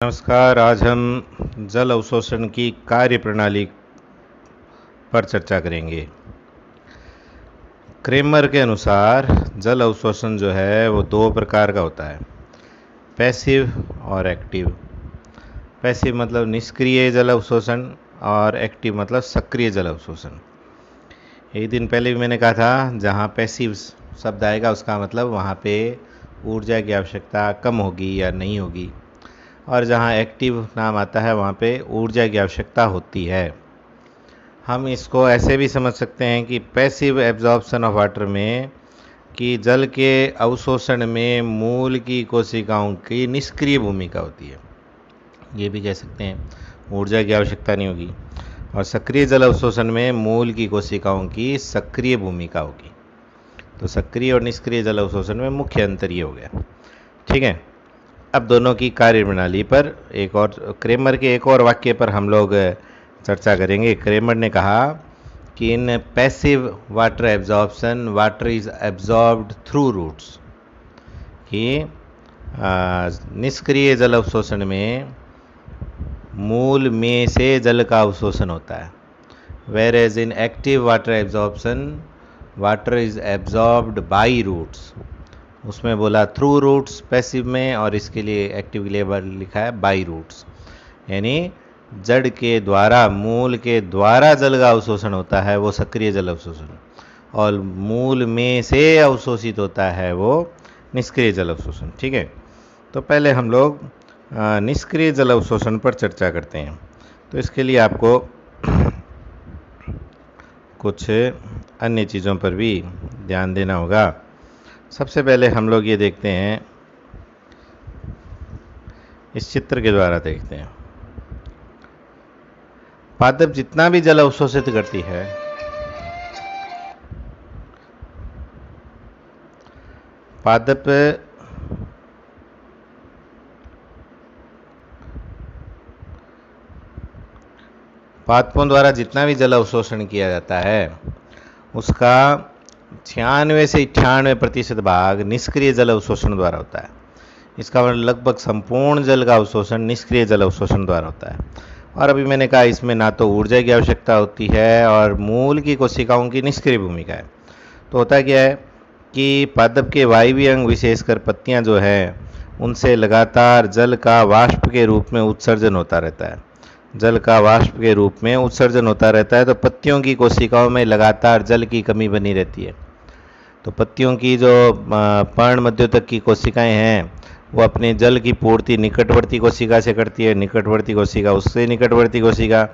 नमस्कार। आज हम जल अवशोषण की कार्य प्रणाली पर चर्चा करेंगे। क्रेमर के अनुसार जल अवशोषण जो है वो दो प्रकार का होता है, पैसिव और एक्टिव। पैसिव मतलब निष्क्रिय जल अवशोषण और एक्टिव मतलब सक्रिय जल अवशोषण। एक दिन पहले भी मैंने कहा था, जहाँ पैसिव शब्द आएगा उसका मतलब वहाँ पे ऊर्जा की आवश्यकता कम होगी या नहीं होगी, और जहाँ एक्टिव नाम आता है वहाँ पे ऊर्जा की आवश्यकता होती है। हम इसको ऐसे भी समझ सकते हैं कि पैसिव एब्जॉर्प्शन ऑफ वाटर में कि जल के अवशोषण में मूल की कोशिकाओं की निष्क्रिय भूमिका होती है, ये भी कह सकते हैं, ऊर्जा की आवश्यकता नहीं होगी। और सक्रिय जल अवशोषण में मूल की कोशिकाओं की सक्रिय भूमिका होगी। तो सक्रिय और निष्क्रिय जल अवशोषण में मुख्य अंतर ये हो गया। ठीक है, अब दोनों की कार्य प्रणाली पर एक और क्रेमर के एक और वाक्य पर हम लोग चर्चा करेंगे। क्रेमर ने कहा कि in passive water absorption water is absorbed through roots, कि निष्क्रिय जल अवशोषण में मूल में से जल का अवशोषण होता है, whereas in active water absorption water is absorbed by roots. उसमें बोला थ्रू रूट्स पैसिव में, और इसके लिए एक्टिव के लिए लिखा है बाई रूट्स, यानी जड़ के द्वारा, मूल के द्वारा जल का अवशोषण होता है वो सक्रिय जल अवशोषण, और मूल में से अवशोषित होता है वो निष्क्रिय जल अवशोषण। ठीक है, तो पहले हम लोग निष्क्रिय जल अवशोषण पर चर्चा करते हैं। तो इसके लिए आपको कुछ अन्य चीज़ों पर भी ध्यान देना होगा। सबसे पहले हम लोग ये देखते हैं, इस चित्र के द्वारा देखते हैं। पादप जितना भी जल अवशोषित करती है, पादप पादपों द्वारा जितना भी जल अवशोषण किया जाता है उसका 96 से 98% भाग निष्क्रिय जल अवशोषण द्वारा होता है। इसका मतलब लगभग संपूर्ण जल का अवशोषण निष्क्रिय जल अवशोषण द्वारा होता है। और अभी मैंने कहा इसमें ना तो ऊर्जा की आवश्यकता होती है और मूल की कोशिकाओं की निष्क्रिय भूमिका है। तो होता क्या है कि पादप के वायवीय अंग विशेषकर पत्तियां जो है उनसे लगातार जल का वाष्प के रूप में उत्सर्जन होता रहता है। जल का वाष्प के रूप में उत्सर्जन होता रहता है, तो पत्तियों की कोशिकाओं में लगातार जल की कमी बनी रहती है। तो पत्तियों की जो पर्ण मध्योतक की कोशिकाएं हैं वो अपने जल की पूर्ति निकटवर्ती कोशिका से करती है, निकटवर्ती कोशिका उससे निकटवर्ती कोशिका,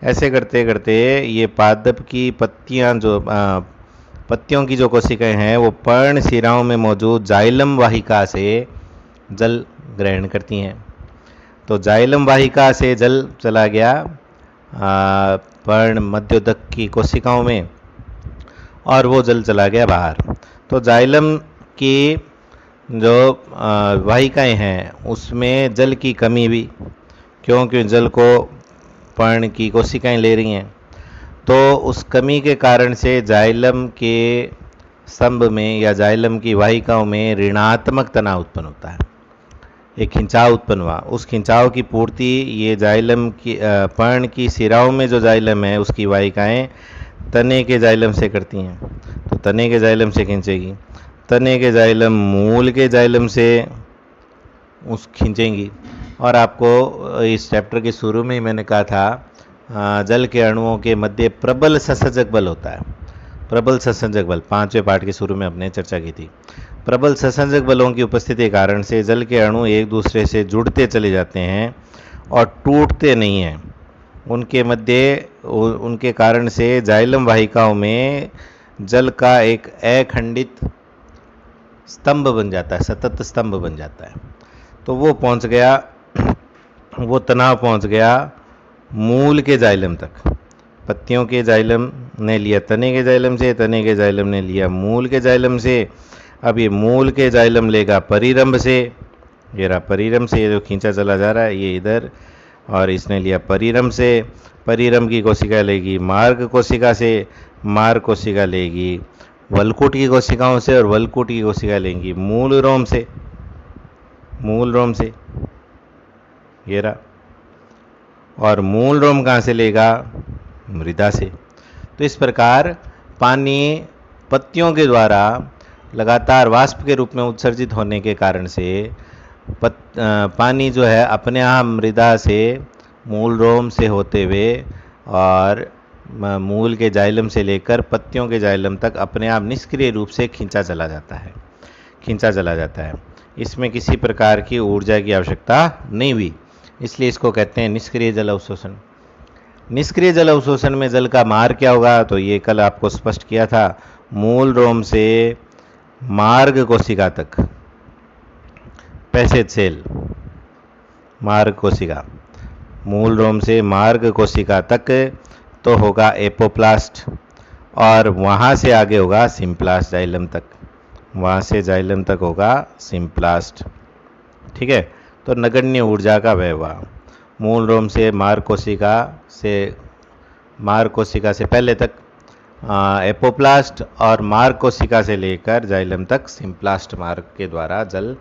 ऐसे करते करते ये पादप की पत्तियां जो पत्तियों की जो कोशिकाएं हैं वो पर्ण शिराओं में मौजूद जाइलम वाहिका से जल ग्रहण करती हैं। तो जाइलम वाहिका से जल चला गया पर्ण मध्योदक की कोशिकाओं में, और वो जल चला गया बाहर। तो जाइलम की जो वाहिकाएं हैं उसमें जल की कमी भी, क्योंकि जल को पर्ण की कोशिकाएं ले रही हैं, तो उस कमी के कारण से जाइलम के स्तंभ में या जाइलम की वाहिकाओं में ऋणात्मक तनाव उत्पन्न होता है, एक खिंचाव उत्पन्न हुआ। उस खिंचाव की पूर्ति ये जाइलम की पर्ण की शिराओं में जो जाइलम है उसकी वाहिकाएं तने के जाइलम से करती हैं। तो तने के जाइलम से खींचेगी, तने के जाइलम मूल के जाइलम से उस खींचेंगी। और आपको इस चैप्टर के शुरू में ही मैंने कहा था जल के अणुओं के मध्य प्रबल संसर्जक बल होता है। प्रबल संसर्जक बल 5वें पाठ के शुरू में हमने चर्चा की थी। प्रबल संसर्जक बलों की उपस्थिति के कारण से जल के अणु एक दूसरे से जुड़ते चले जाते हैं और टूटते नहीं हैं। उनके मध्य उनके कारण से जाइलम वाहिकाओं में जल का एक अखंडित स्तंभ बन जाता है, सतत स्तंभ बन जाता है। तो वो पहुंच गया, वो तनाव पहुंच गया मूल के जाइलम तक। पत्तियों के जाइलम ने लिया तने के जाइलम से, तने के जाइलम ने लिया मूल के जाइलम से। अब ये मूल के जाइलम लेगा परिरंभ से, ये रहा परिरंभ से, ये जो खींचा चला जा रहा है ये इधर, और इसने लिया परिरंभ से। परिरंभ की कोशिका लेगी मार्ग कोशिका से, मार्ग कोशिका लेगी वलकुट की कोशिकाओं से, और वलकुट की कोशिका लेंगी मूल रोम से, मूल रोम से। ये रहा। और मूल रोम कहाँ से लेगा? मृदा से। तो इस प्रकार पानी पत्तियों के द्वारा लगातार वाष्प के रूप में उत्सर्जित होने के कारण से पानी जो है अपने आप मृदा से, मूल रोम से होते हुए और मूल के जाइलम से लेकर पत्तियों के जाइलम तक अपने आप निष्क्रिय रूप से खींचा चला जाता है। इसमें किसी प्रकार की ऊर्जा की आवश्यकता नहीं हुई, इसलिए इसको कहते हैं निष्क्रिय जल अवशोषण। निष्क्रिय जल अवशोषण में जल का मार्ग क्या होगा? तो ये कल आपको स्पष्ट किया था, मूल रोम से मार्ग कोशिका तक, पैसेज सेल, मार्ग कोशिका, मूल रोम से मार्ग कोशिका तक तो होगा एपोप्लास्ट, और वहाँ से आगे होगा सिम्प्लास्ट जाइलम तक, वहाँ से जाइलम तक होगा सिम्प्लास्ट। ठीक है, तो नगण्य ऊर्जा का व्यवहार मूल रोम से मार्ग कोशिका से पहले तक एपोप्लास्ट और मार्ग कोशिका से लेकर जाइलम तक सिम्प्लास्ट मार्ग के द्वारा जल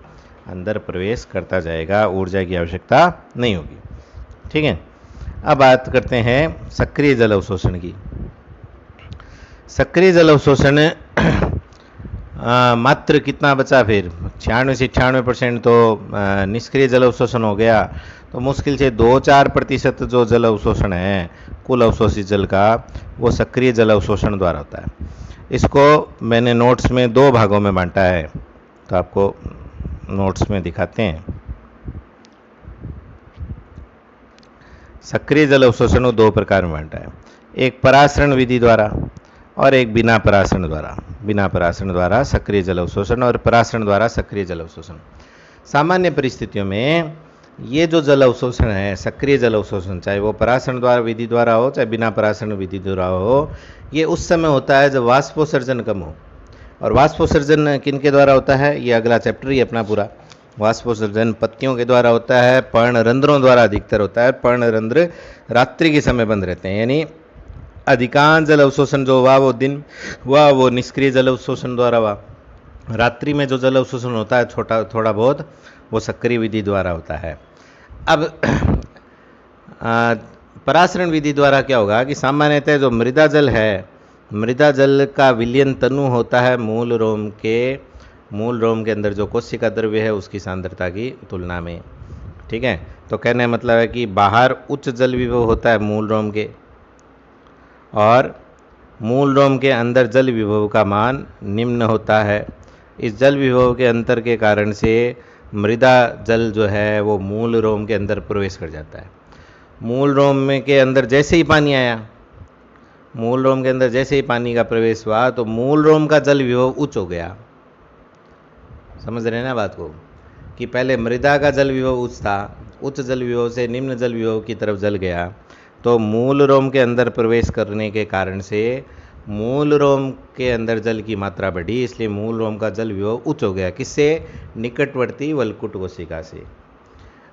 अंदर प्रवेश करता जाएगा, ऊर्जा की आवश्यकता नहीं होगी। ठीक है, अब बात करते हैं सक्रिय जल अवशोषण की। सक्रिय जल अवशोषण मात्र कितना बचा फिर? 96 से 98% तो निष्क्रिय जल अवशोषण हो गया, तो मुश्किल से 2-4% जो जल अवशोषण है कुल अवशोषित जल का, वो सक्रिय जल अवशोषण द्वारा होता है। इसको मैंने नोट्स में 2 भागों में बांटा है, तो आपको नोट्स में दिखाते हैं। सक्रिय जल अवशोषण को 2 प्रकार में बांटा है, एक परासरण विधि द्वारा और एक बिना परासरण द्वारा। बिना परासरण द्वारा सक्रिय जल अवशोषण और परासरण द्वारा सक्रिय जल अवशोषण। सामान्य परिस्थितियों में ये जो जल अवशोषण है, सक्रिय जल अवशोषण, चाहे वो परासरण द्वारा विधि द्वारा हो चाहे बिना परासरण विधि द्वारा हो, ये उस समय होता है जब वाष्पोत्सर्जन कम हो। और वाष्पोत्सर्जन किनके द्वारा होता है? ये अगला चैप्टर ही अपना पूरा। वाष्पोत्सर्जन पत्तियों के द्वारा होता है, पर्णरंध्रों द्वारा अधिकतर होता है। पर्णरंध्र रात्रि के समय बंद रहते हैं, यानी अधिकांश जल अवशोषण जो हुआ वो निष्क्रिय जल अवशोषण द्वारा हुआ। रात्रि में जो जल अवशोषण होता है थोड़ा बहुत, वो सक्रिय विधि द्वारा होता है। अब परासरण विधि द्वारा क्या होगा कि सामान्यतः जो मृदा जल है, मृदा जल का विलयन तनु होता है मूल रोम के अंदर जो कोशिका द्रव्य है उसकी सांद्रता की तुलना में। ठीक है, तो कहने का मतलब है कि बाहर उच्च जल विभव होता है मूल रोम के, और मूल रोम के अंदर जल विभव का मान निम्न होता है। इस जल विभव के अंतर के कारण से मृदा जल जो है वो मूल रोम के अंदर प्रवेश कर जाता है। मूल रोम में के अंदर जैसे ही पानी आया, मूल रोम के अंदर जैसे ही पानी का प्रवेश हुआ, तो मूल रोम का जल विभव उच्च हो गया। समझ रहे हैं ना बात को, कि पहले मृदा का जल विभव उच्च था, उच्च जल विभव से निम्न जल विभव की तरफ जल गया, तो मूल रोम के अंदर प्रवेश करने के कारण से मूल रोम के अंदर जल की मात्रा बढ़ी, इसलिए मूल रोम का जल विभव उच्च हो गया। किससे? निकटवर्ती वलकुट कोशिका से।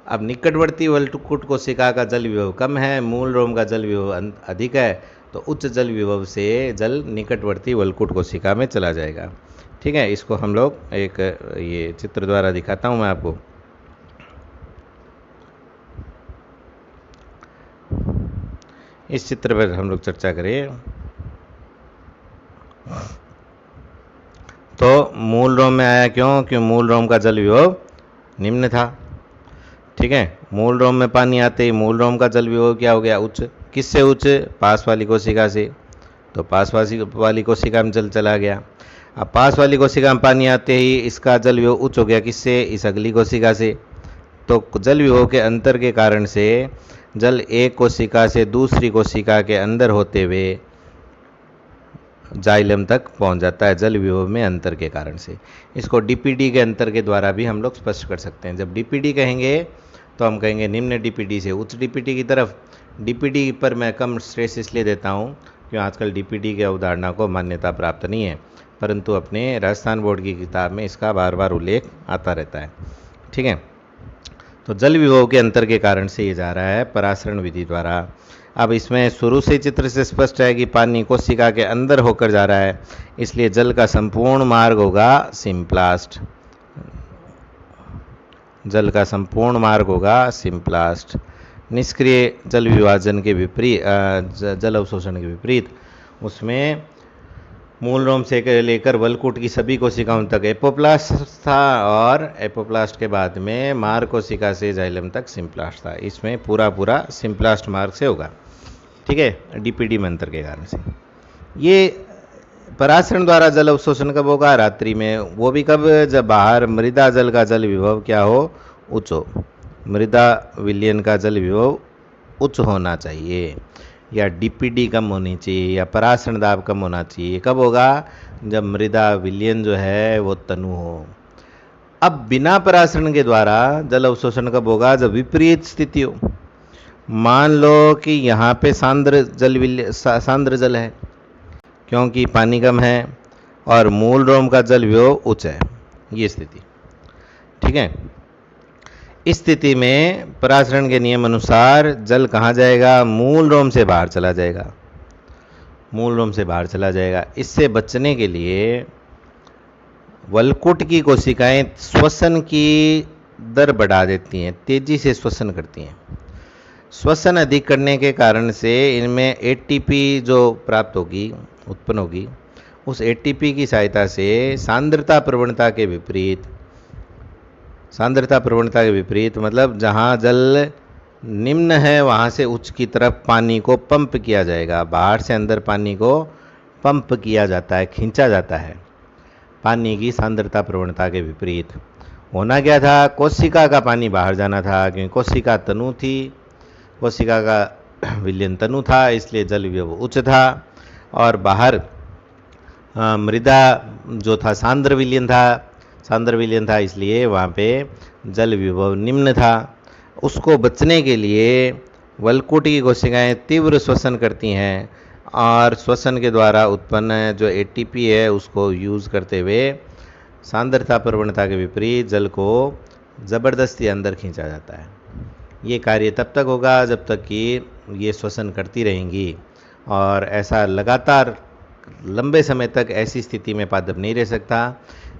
अब निकटवर्ती वलकुट कोशिका का जल विभव कम है, मूल रोम का जल विभव अधिक है, तो उच्च जल विभव से जल निकटवर्ती वलकुट कोशिका में चला जाएगा। ठीक है, इसको हम लोग एक ये चित्र द्वारा दिखाता हूँ मैं आपको। इस चित्र पर हम लोग चर्चा करें तो मूल रोम में आया क्यों? क्यों मूल रोम का जल विभव निम्न था। ठीक है, मूल रोम में पानी आते ही मूल रोम का जल विभव क्या हो गया? उच्च। किससे उच्च? पास वाली कोशिका से। तो पास वाली कोशिका में जल चला गया। अब पास वाली कोशिका में पानी आते ही इसका जल विभव उच्च हो गया। किससे? इस अगली कोशिका से। तो जल विभव के अंतर के कारण से जल एक कोशिका से दूसरी कोशिका के अंदर होते हुए जाइलम तक पहुंच जाता है, जल विभव में अंतर के कारण से। इसको डीपीडी के अंतर के द्वारा भी हम लोग स्पष्ट कर सकते हैं। जब डीपीडी कहेंगे तो हम कहेंगे निम्न डीपीडी से उच्च डीपीडी की तरफ। डीपीडी पर मैं कम स्ट्रेस इसलिए देता हूँ क्योंकि आजकल डीपीडी की अवधारणा को मान्यता प्राप्त नहीं है, परंतु अपने राजस्थान बोर्ड की किताब में इसका बार बार उल्लेख आता रहता है। ठीक है, तो जल विभव के अंतर के कारण से ये जा रहा है परासरण विधि द्वारा। अब इसमें शुरू से चित्र से स्पष्ट है कि पानी कोशिका के अंदर होकर जा रहा है, इसलिए जल का संपूर्ण मार्ग होगा सिम्प्लास्ट। जल का संपूर्ण मार्ग होगा सिम्प्लास्ट। निष्क्रिय जल विभाजन के विपरीत, जल अवशोषण के विपरीत, उसमें मूल रोम से लेकर वलकुट की सभी कोशिकाओं तक एपोप्लास्ट था और एपोप्लास्ट के बाद में मार कोशिका से जाइलम तक सिम्प्लास्ट था। इसमें पूरा पूरा सिम्प्लास्ट मार्ग से होगा, ठीक है, डीपीडी मंत्र के कारण से। ये पराशरण द्वारा जल अवशोषण कब होगा? रात्रि में। वो भी कब? जब बाहर मृदा जल का जल विभव क्या हो? उच्च हो। मृदा विलयन का जल विभव उच्च होना चाहिए, या डीपीडी कम होनी चाहिए, या पराशरण दाब कम होना चाहिए। कब होगा? जब मृदा विलयन जो है वो तनु हो। अब बिना पराशरण के द्वारा जल अवशोषण कब होगा? जब विपरीत स्थिति हो। मान लो कि यहाँ पे सांद्र जल है क्योंकि पानी कम है, और मूल रोम का जल विभव उच्च है, ये स्थिति, ठीक है। इस स्थिति में पराशरण के नियम अनुसार जल कहाँ जाएगा? मूल रोम से बाहर चला जाएगा, मूल रोम से बाहर चला जाएगा। इससे बचने के लिए वलकुट की कोशिकाएं श्वसन की दर बढ़ा देती हैं, तेजी से श्वसन करती हैं। श्वसन अधिक करने के कारण से इनमें एटीपी जो प्राप्त होगी, उत्पन्न होगी, उस एटीपी की सहायता से सांद्रता प्रवणता के विपरीत, सांद्रता प्रवणता के विपरीत मतलब जहाँ जल निम्न है वहाँ से उच्च की तरफ पानी को पंप किया जाएगा। बाहर से अंदर पानी को पंप किया जाता है, खींचा जाता है, पानी की सांद्रता प्रवणता के विपरीत। होना क्या था? कोशिका का पानी बाहर जाना था, क्योंकि कोशिका तनु थी, कोशिका का विलयन तनु था, इसलिए जल विभव उच्च था, और बाहर मृदा जो था सांद्र विलयन था, इसलिए वहाँ पे जल विभव निम्न था। उसको बचने के लिए वलकुट की कोशिकाएं तीव्र श्वसन करती हैं, और श्वसन के द्वारा उत्पन्न जो एटीपी है उसको यूज़ करते हुए सांद्रता प्रवणता के विपरीत जल को ज़बरदस्ती अंदर खींचा जाता है। ये कार्य तब तक होगा जब तक कि ये श्वसन करती रहेंगी, और ऐसा लगातार लंबे समय तक ऐसी स्थिति में पादप नहीं रह सकता।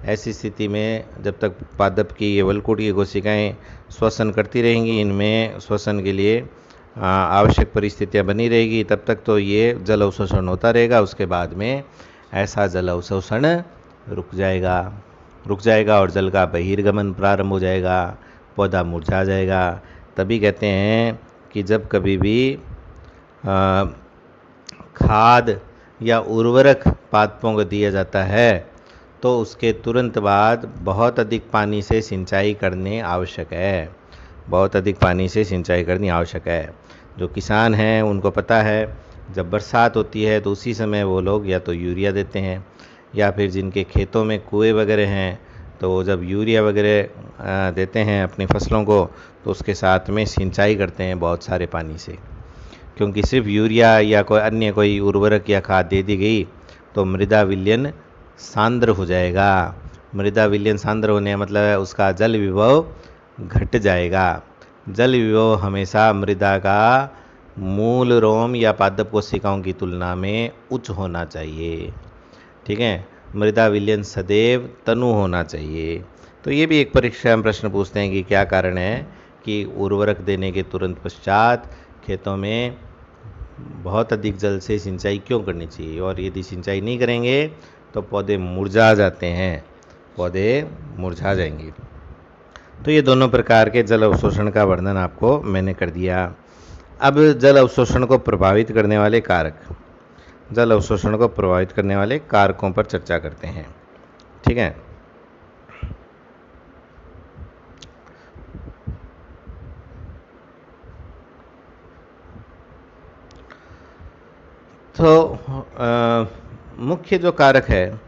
ऐसी स्थिति में जब तक पादप की ये वलकुट की कोशिकाएं श्वसन करती रहेंगी, इनमें श्वसन के लिए आवश्यक परिस्थितियां बनी रहेगी, तब तक तो ये जल अवशोषण होता रहेगा। उसके बाद में ऐसा जल अवशोषण रुक जाएगा और जल का बहिर्गमन प्रारंभ हो जाएगा, पौधा मुरझा जाएगा। तभी कहते हैं कि जब कभी भी खाद या उर्वरक पादपों को दिया जाता है तो उसके तुरंत बाद बहुत अधिक पानी से सिंचाई करनी आवश्यक है, बहुत अधिक पानी से सिंचाई करनी आवश्यक है। जो किसान हैं उनको पता है, जब बरसात होती है तो उसी समय वो लोग या तो यूरिया देते हैं, या फिर जिनके खेतों में कुएं वगैरह हैं तो जब यूरिया वगैरह देते हैं अपनी फसलों को, तो उसके साथ में सिंचाई करते हैं बहुत सारे पानी से। क्योंकि सिर्फ यूरिया या कोई उर्वरक या खाद दे दी गई तो मृदा विलयन सांद्र हो जाएगा। मृदा विलयन सांद्र होने का मतलब है उसका जल विभव घट जाएगा। जल विभव हमेशा मृदा का मूल रोम या पादप कोशिकाओं की तुलना में उच्च होना चाहिए, ठीक है। मृदा विलयन सदैव तनु होना चाहिए। तो ये भी एक परीक्षा में प्रश्न पूछते हैं कि क्या कारण है कि उर्वरक देने के तुरंत पश्चात खेतों में बहुत अधिक जल से सिंचाई क्यों करनी चाहिए, और यदि सिंचाई नहीं करेंगे तो पौधे मुरझा जाते हैं, पौधे मुरझा जाएंगे। तो ये दोनों प्रकार के जल अवशोषण का वर्णन आपको मैंने कर दिया। अब जल अवशोषण को प्रभावित करने वाले कारक, जल अवशोषण को प्रभावित करने वाले कारकों पर चर्चा करते हैं, ठीक है। तो मुख्य जो कारक है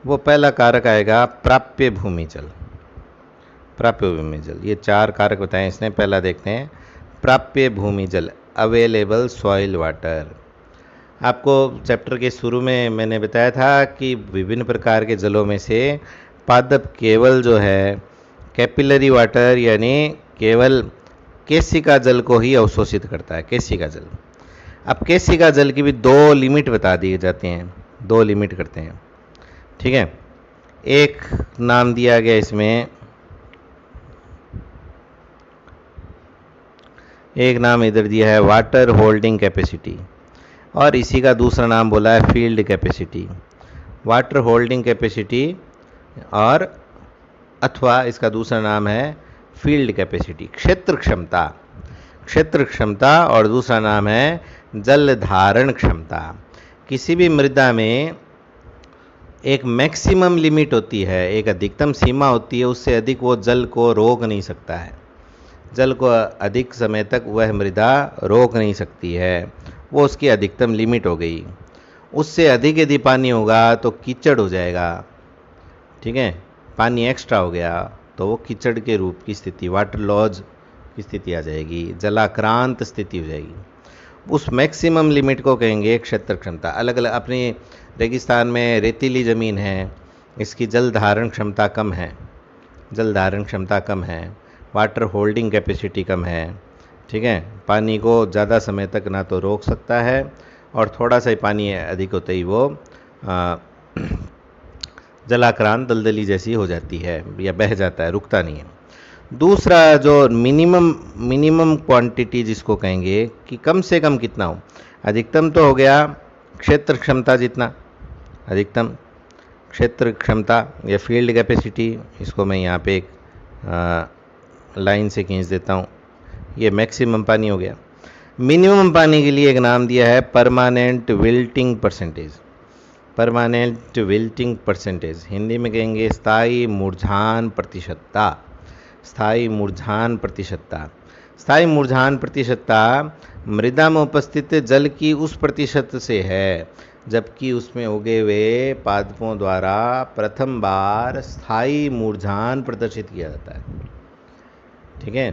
वो पहला कारक आएगा प्राप्य भूमि जल। प्राप्य भूमि जल, ये 4 कारक बताएं इसने। पहला देखते हैं प्राप्य भूमि जल, अवेलेबल सॉइल वाटर। आपको चैप्टर के शुरू में मैंने बताया था कि विभिन्न प्रकार के जलों में से पादप केवल जो है कैपिलरी वाटर यानी केवल केशिका जल को ही अवशोषित करता है, केशिका जल। अब केशिका जल की भी 2 लिमिट बता दिए जाते हैं, 2 लिमिट करते हैं, ठीक है। एक नाम दिया गया इसमें एक नाम इधर दिया है वाटर होल्डिंग कैपेसिटी, और इसी का दूसरा नाम बोला है field capacity. Water holding capacity और अथवा इसका दूसरा नाम है फील्ड कैपेसिटी, क्षेत्र क्षमता। क्षेत्र क्षमता और दूसरा नाम है जल धारण क्षमता। किसी भी मृदा में एक मैक्सिमम लिमिट होती है, एक अधिकतम सीमा होती है, उससे अधिक वो जल को रोक नहीं सकता है। जल को अधिक समय तक वह मृदा रोक नहीं सकती है, वो उसकी अधिकतम लिमिट हो गई। उससे अधिक यदि पानी होगा तो कीचड़ हो जाएगा, ठीक है, पानी एक्स्ट्रा हो गया तो वो कीचड़ के रूप की स्थिति, वाटर लॉज की स्थिति आ जाएगी, जलाक्रांत स्थिति हो जाएगी। उस मैक्सिमम लिमिट को कहेंगे क्षेत्र क्षमता। अलग अलग अपने रेगिस्तान में रेतीली ज़मीन है, इसकी जल धारण क्षमता कम है, जल धारण क्षमता कम है, वाटर होल्डिंग कैपेसिटी कम है, ठीक है, पानी को ज़्यादा समय तक ना तो रोक सकता है और थोड़ा सा ही पानी अधिक होते ही वो जलाक्रांत दलदली जैसी हो जाती है या बह जाता है, रुकता नहीं है। दूसरा जो मिनिमम क्वांटिटी जिसको कहेंगे कि कम से कम कितना हो, अधिकतम तो हो गया क्षेत्र क्षमता जितना, अधिकतम क्षेत्र क्षमता या फील्ड कैपेसिटी, इसको मैं यहाँ पे एक लाइन से खींच देता हूँ, ये मैक्सिमम पानी हो गया। मिनिमम पानी के लिए एक नाम दिया है permanent wilting percentage. Permanent wilting percentage Hindi में कहेंगे स्थायी मुरझान प्रतिशतता। स्थायी मुरझान प्रतिशतता। स्थायी मुरझान प्रतिशतता मृदा में उपस्थित जल की उस प्रतिशत से है जबकि उसमें उगे हुए पादपों द्वारा प्रथम बार स्थायी मुरझान प्रदर्शित किया जाता है, ठीक है।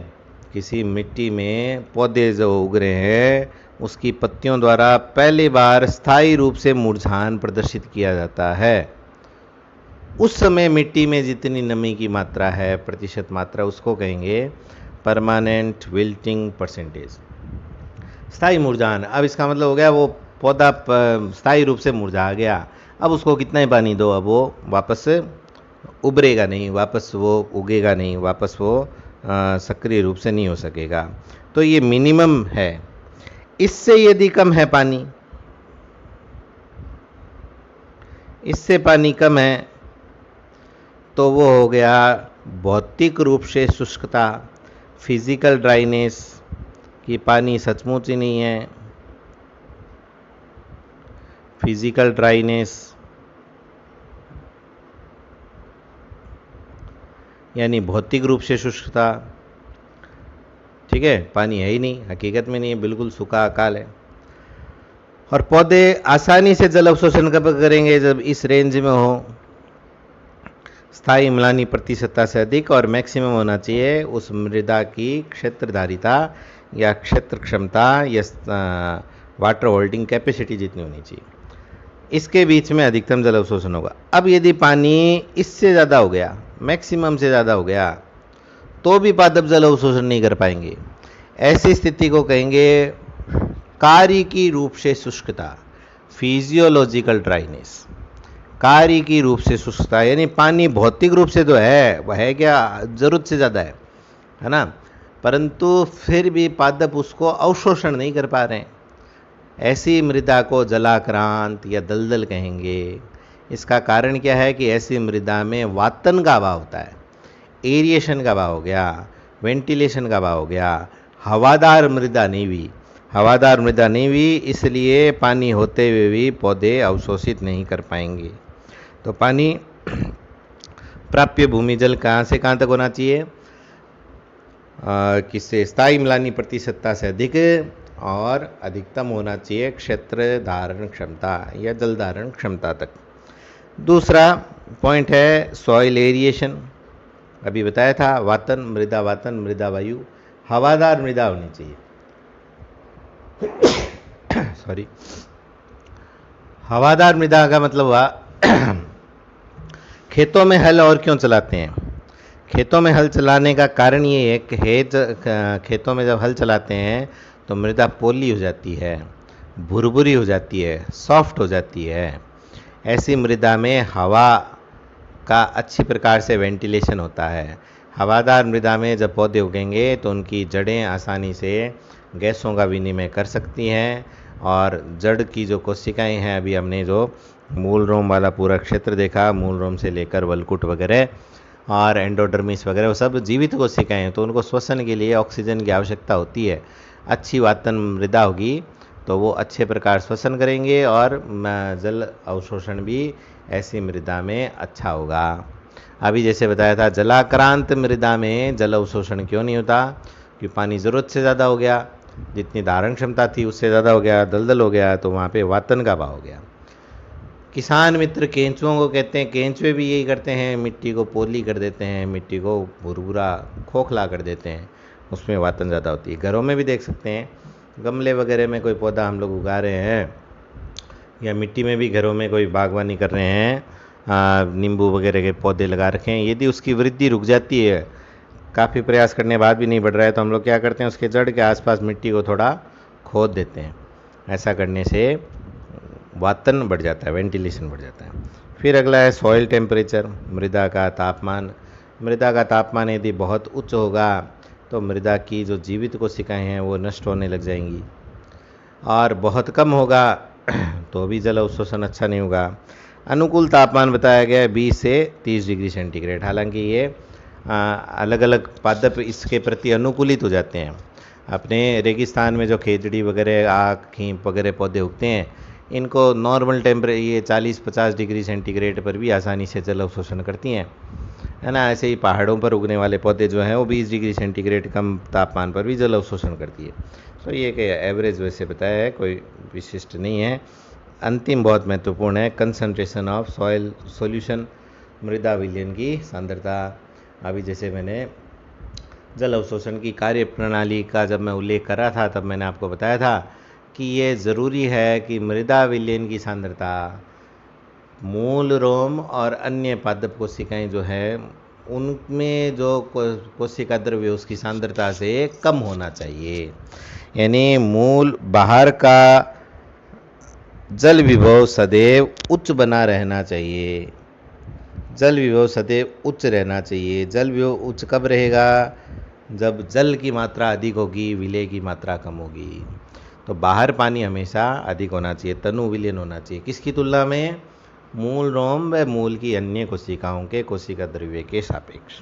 किसी मिट्टी में पौधे जो उग रहे हैं उसकी पत्तियों द्वारा पहली बार स्थायी रूप से मुरझान प्रदर्शित किया जाता है। उस समय मिट्टी में जितनी नमी की मात्रा है, प्रतिशत मात्रा, उसको कहेंगे परमानेंट विल्टिंग परसेंटेज। स्थायी मुरझान, अब इसका मतलब हो गया वो पौधा स्थायी रूप से मुरझा गया, अब उसको कितना ही पानी दो, अब वो वापस उभरेगा नहीं, वापस वो उगेगा नहीं, वापस वो सक्रिय रूप से नहीं हो सकेगा। तो ये मिनिमम है। इससे यदि कम है पानी, इससे पानी कम है तो वो हो गया भौतिक रूप से शुष्कता, फिजिकल ड्राइनेस, कि पानी सचमुच ही नहीं है, फिजिकल ड्राइनेस यानी भौतिक रूप से शुष्कता, ठीक है, पानी है ही नहीं, हकीकत में नहीं है, बिल्कुल सूखा अकाल है। और पौधे आसानी से जल अवशोषण कब करेंगे, जब इस रेंज में हो, स्थायी अम्लानी प्रतिशतता से अधिक और मैक्सिमम होना चाहिए उस मृदा की क्षेत्रधारिता या क्षेत्र क्षमता या वाटर होल्डिंग कैपेसिटी जितनी होनी चाहिए, इसके बीच में अधिकतम जल अवशोषण होगा। अब यदि पानी इससे ज़्यादा हो गया, मैक्सिमम से ज़्यादा हो गया, तो भी पादप जल अवशोषण नहीं कर पाएंगे। ऐसी स्थिति को कहेंगे कार्यिकी रूप से शुष्कता, फिजियोलॉजिकल ड्राइनेस। कार्यिकी रूप से शुष्कता यानी पानी भौतिक रूप से तो है, वह है क्या, जरूरत से ज़्यादा है ना, परंतु फिर भी पादप उसको अवशोषण नहीं कर पा रहे हैं। ऐसी मृदा को जलाक्रांत या दलदल कहेंगे। इसका कारण क्या है कि ऐसी मृदा में वातन का अभाव होता है, एरिएशन का अभाव हो गया, वेंटिलेशन का अभाव हो गया, हवादार मृदा नहीं हुई। हवादार मृदा नहीं हुई इसलिए पानी होते हुए भी पौधे अवशोषित नहीं कर पाएंगे। तो पानी प्राप्य भूमि जल कहाँ से कहाँ तक होना चाहिए, किससे, स्थायी अम्लानी प्रतिशतता से अधिक और अधिकतम होना चाहिए क्षेत्र धारण क्षमता या जल धारण क्षमता तक। दूसरा पॉइंट है सॉइल एरिएशन, अभी बताया था, वातन, मृदा वायु, हवादार मृदा होनी चाहिए। सॉरी, हवादार मृदा का मतलब हुआ खेतों में हल और क्यों चलाते हैं। खेतों में हल चलाने का कारण ये है कि खेतों में जब हल चलाते हैं तो मृदा पोली हो जाती है, भुरभुरी हो जाती है, सॉफ्ट हो जाती है। ऐसी मृदा में हवा का अच्छी प्रकार से वेंटिलेशन होता है, हवादार मृदा में जब पौधे उगेंगे तो उनकी जड़ें आसानी से गैसों का विनिमय कर सकती हैं, और जड़ की जो कोशिकाएं हैं, अभी हमने जो मूल रोम वाला पूरा क्षेत्र देखा, मूल रोम से लेकर वलकुट वगैरह और एंडोडर्मिस वगैरह, वो सब जीवित कोशिकाएं हैं, तो उनको श्वसन के लिए ऑक्सीजन की आवश्यकता होती है। अच्छी वातन मृदा होगी तो वो अच्छे प्रकार श्वसन करेंगे और जल अवशोषण भी ऐसी मृदा में अच्छा होगा। अभी जैसे बताया था, जलाक्रांत मृदा में जल अवशोषण क्यों नहीं होता? क्योंकि पानी ज़रूरत से ज़्यादा हो गया, जितनी धारण क्षमता थी उससे ज़्यादा हो गया, दलदल हो गया, तो वहाँ पे वातन का अभाव हो गया। किसान मित्र केंचुओं को कहते हैं। केंचुए भी यही करते हैं, मिट्टी को पोली कर देते हैं, मिट्टी को भुरभुरा खोखला कर देते हैं, उसमें वातन ज़्यादा होती है। घरों में भी देख सकते हैं, गमले वगैरह में कोई पौधा हम लोग उगा रहे हैं, या मिट्टी में भी घरों में कोई बागवानी कर रहे हैं, नींबू वगैरह के पौधे लगा रखे हैं, यदि उसकी वृद्धि रुक जाती है, काफ़ी प्रयास करने बाद भी नहीं बढ़ रहा है, तो हम लोग क्या करते हैं, उसके जड़ के आसपास मिट्टी को थोड़ा खोद देते हैं। ऐसा करने से वातन बढ़ जाता है, वेंटिलेशन बढ़ जाता है। फिर अगला है सॉइल टेम्परेचर, मृदा का तापमान। मृदा का तापमान यदि बहुत उच्च होगा तो मृदा की जो जीवित कोशिकाएं हैं वो नष्ट होने लग जाएंगी, और बहुत कम होगा तो भी जल अवशोषण अच्छा नहीं होगा। अनुकूल तापमान बताया गया है 20 से 30 डिग्री सेंटीग्रेड। हालांकि ये अलग अलग पादप इसके प्रति अनुकूलित हो जाते हैं। अपने रेगिस्तान में जो खेजड़ी वगैरह, आक, खींप वगैरह पौधे उगते हैं, इनको नॉर्मल ये 40-50 डिग्री सेंटीग्रेड पर भी आसानी से जल अवशोषण करती हैं, है ना। ऐसे ही पहाड़ों पर उगने वाले पौधे जो हैं वो 20 डिग्री सेंटीग्रेड कम तापमान पर भी जल अवशोषण करती है। तो ये कि एवरेज वैसे बताया है, कोई विशिष्ट नहीं है। अंतिम बहुत महत्वपूर्ण है, कंसंट्रेशन ऑफ सॉइल सॉल्यूशन, मृदा विलयन की सांद्रता। अभी जैसे मैंने जल अवशोषण की कार्य प्रणाली का जब मैं उल्लेख कर रहा था, तब मैंने आपको बताया था कि ये ज़रूरी है कि मृदा विलयन की सांद्रता मूल रोम और अन्य पादप कोशिकाएं जो है उनमें जो कोशिका द्रव्य उसकी सांद्रता से कम होना चाहिए। यानी मूल बाहर का जल विभव सदैव उच्च बना रहना चाहिए, जल विभव सदैव उच्च रहना चाहिए। जल विभव उच्च कब रहेगा? जब जल की मात्रा अधिक होगी, विलय की मात्रा कम होगी। तो बाहर पानी हमेशा अधिक होना चाहिए, तनु विलयन होना चाहिए। किसकी तुलना में? मूल रोम व मूल की अन्य कोशिकाओं के कोशिका द्रव्य के सापेक्ष।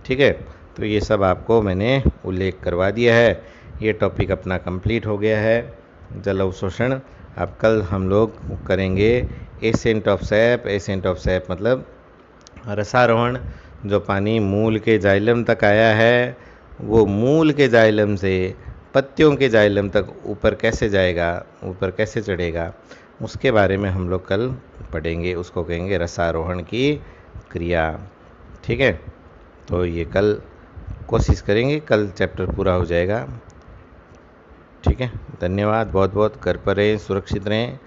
ठीक है, तो ये सब आपको मैंने उल्लेख करवा दिया है। ये टॉपिक अपना कंप्लीट हो गया है, जल अवशोषण। अब कल हम लोग करेंगे ascent of SAP. Ascent of SAP मतलब रसारोहण। जो पानी मूल के जाइलम तक आया है, वो मूल के जाइलम से पत्तियों के जाइलम तक ऊपर कैसे जाएगा, ऊपर कैसे चढ़ेगा, उसके बारे में हम लोग कल पढ़ेंगे। उसको कहेंगे रसारोहण की क्रिया। ठीक है, तो ये कल कोशिश करेंगे, कल चैप्टर पूरा हो जाएगा। ठीक है, धन्यवाद बहुत बहुत। घर पर रहें, सुरक्षित रहें,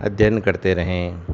अध्ययन करते रहें।